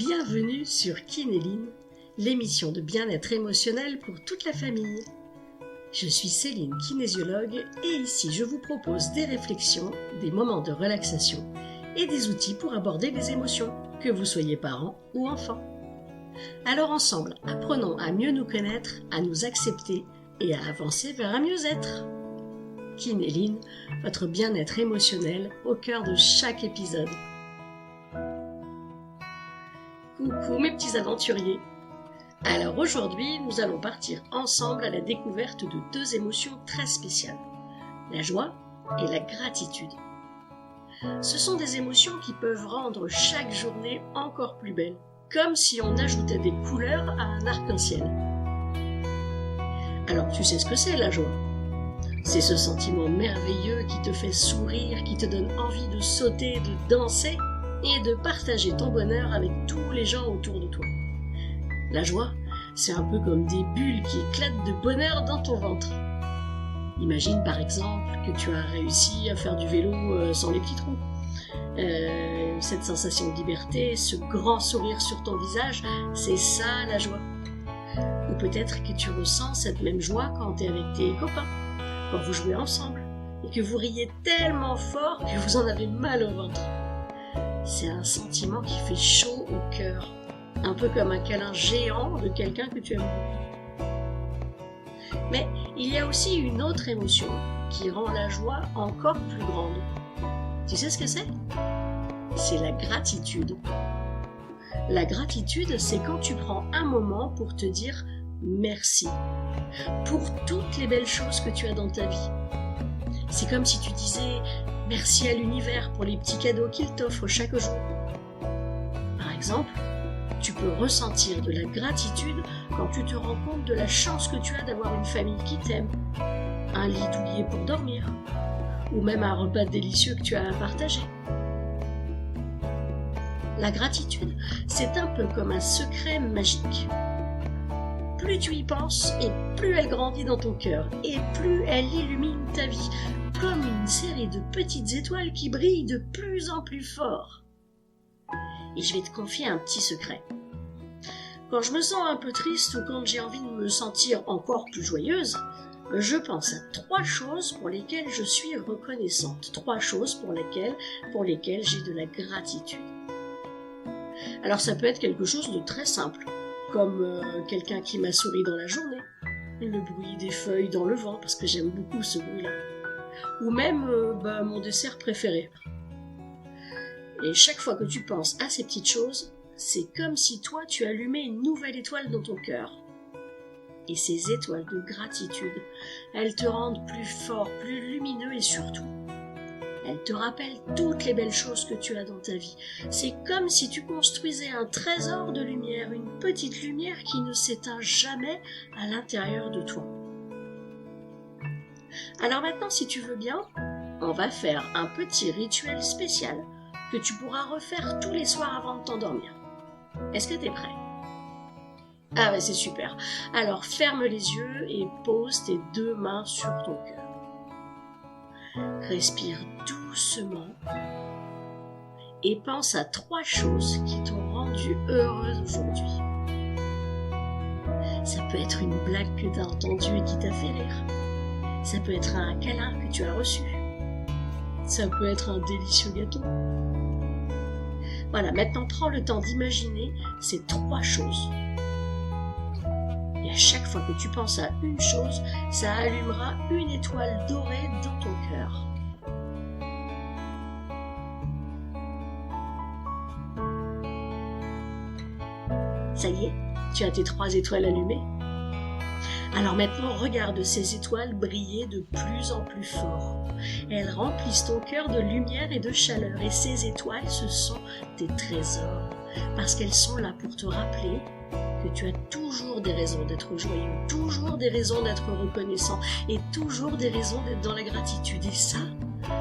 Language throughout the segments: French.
Bienvenue sur Kinéline, l'émission de bien-être émotionnel pour toute la famille. Je suis Céline, kinésiologue, et ici je vous propose des réflexions, des moments de relaxation et des outils pour aborder les émotions, que vous soyez parents ou enfants. Alors ensemble, apprenons à mieux nous connaître, à nous accepter et à avancer vers un mieux-être. Kinéline, votre bien-être émotionnel au cœur de chaque épisode. Coucou mes petits aventuriers. Alors aujourd'hui, nous allons partir ensemble à la découverte de deux émotions très spéciales, la joie et la gratitude. Ce sont des émotions qui peuvent rendre chaque journée encore plus belle, comme si on ajoutait des couleurs à un arc-en-ciel. Alors tu sais ce que c'est la joie? C'est ce sentiment merveilleux qui te fait sourire, qui te donne envie de sauter, de danser et de partager ton bonheur avec tous les gens autour de toi. La joie, c'est un peu comme des bulles qui éclatent de bonheur dans ton ventre. Imagine par exemple que tu as réussi à faire du vélo sans les petits trous. Cette sensation de liberté, ce grand sourire sur ton visage, c'est ça la joie. Ou peut-être que tu ressens cette même joie quand tu es avec tes copains, quand vous jouez ensemble, et que vous riez tellement fort que vous en avez mal au ventre. C'est un sentiment qui fait chaud au cœur, un peu comme un câlin géant de quelqu'un que tu aimes beaucoup. Mais il y a aussi une autre émotion qui rend la joie encore plus grande. Tu sais ce que c'est? C'est la gratitude. La gratitude, c'est quand tu prends un moment pour te dire merci pour toutes les belles choses que tu as dans ta vie. C'est comme si tu disais merci à l'univers pour les petits cadeaux qu'il t'offre chaque jour. Par exemple, tu peux ressentir de la gratitude quand tu te rends compte de la chance que tu as d'avoir une famille qui t'aime, un lit douillet pour dormir, ou même un repas délicieux que tu as à partager. La gratitude, c'est un peu comme un secret magique. Plus tu y penses, et plus elle grandit dans ton cœur, et plus elle illumine ta vie, comme une série de petites étoiles qui brillent de plus en plus fort. Et je vais te confier un petit secret. Quand je me sens un peu triste ou quand j'ai envie de me sentir encore plus joyeuse, je pense à 3 choses pour lesquelles je suis reconnaissante, 3 choses pour lesquelles j'ai de la gratitude. Alors ça peut être quelque chose de très simple, comme quelqu'un qui m'a souri dans la journée, le bruit des feuilles dans le vent, parce que j'aime beaucoup ce bruit-là, ou même mon dessert préféré. Et chaque fois que tu penses à ces petites choses, c'est comme si toi tu allumais une nouvelle étoile dans ton cœur. Et ces étoiles de gratitude, elles te rendent plus fort, plus lumineux et surtout, elles te rappellent toutes les belles choses que tu as dans ta vie. C'est comme si tu construisais un trésor de lumière, une petite lumière qui ne s'éteint jamais à l'intérieur de toi. Alors maintenant, si tu veux bien, on va faire un petit rituel spécial que tu pourras refaire tous les soirs avant de t'endormir. Est-ce que tu es prêt? Ah ouais, c'est super. Alors ferme les yeux et pose tes 2 mains sur ton cœur. Respire doucement et pense à 3 choses qui t'ont rendue heureuse aujourd'hui. Ça peut être une blague que tu as entendue et qui t'a fait rire. Ça peut être un câlin que tu as reçu. Ça peut être un délicieux gâteau. Voilà, maintenant prends le temps d'imaginer ces 3 choses. Et à chaque fois que tu penses à une chose, ça allumera une étoile dorée dans ton cœur. Ça y est, tu as tes 3 étoiles allumées. Alors maintenant, regarde ces étoiles briller de plus en plus fort. Elles remplissent ton cœur de lumière et de chaleur. Et ces étoiles, ce sont tes trésors. Parce qu'elles sont là pour te rappeler que tu as toujours des raisons d'être joyeux, toujours des raisons d'être reconnaissant et toujours des raisons d'être dans la gratitude. Et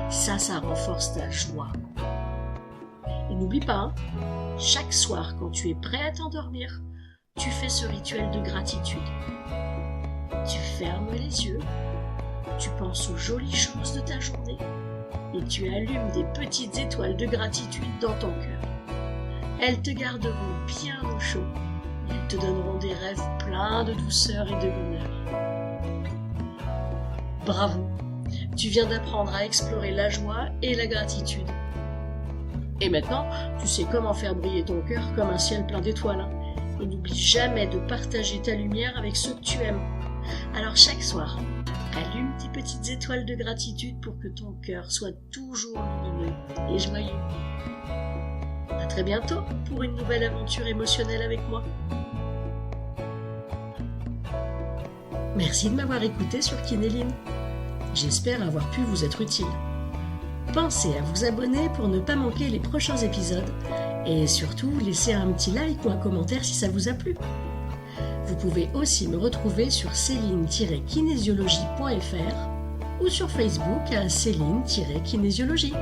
ça renforce ta joie. Et n'oublie pas, chaque soir, quand tu es prêt à t'endormir, tu fais ce rituel de gratitude. Tu fermes les yeux, tu penses aux jolies choses de ta journée et tu allumes des petites étoiles de gratitude dans ton cœur. Elles te garderont bien au chaud. Elles te donneront des rêves pleins de douceur et de bonheur. Bravo, tu viens d'apprendre à explorer la joie et la gratitude. Et maintenant, tu sais comment faire briller ton cœur comme un ciel plein d'étoiles. Et n'oublie jamais de partager ta lumière avec ceux que tu aimes. Alors chaque soir, allume tes petites étoiles de gratitude pour que ton cœur soit toujours lumineux et joyeux. À très bientôt pour une nouvelle aventure émotionnelle avec moi. Merci de m'avoir écouté sur Kinéline. J'espère avoir pu vous être utile. Pensez à vous abonner pour ne pas manquer les prochains épisodes et surtout laissez un petit like ou un commentaire si ça vous a plu. Vous pouvez aussi me retrouver sur céline-kinésiologie.fr ou sur Facebook à Céline-kinésiologie.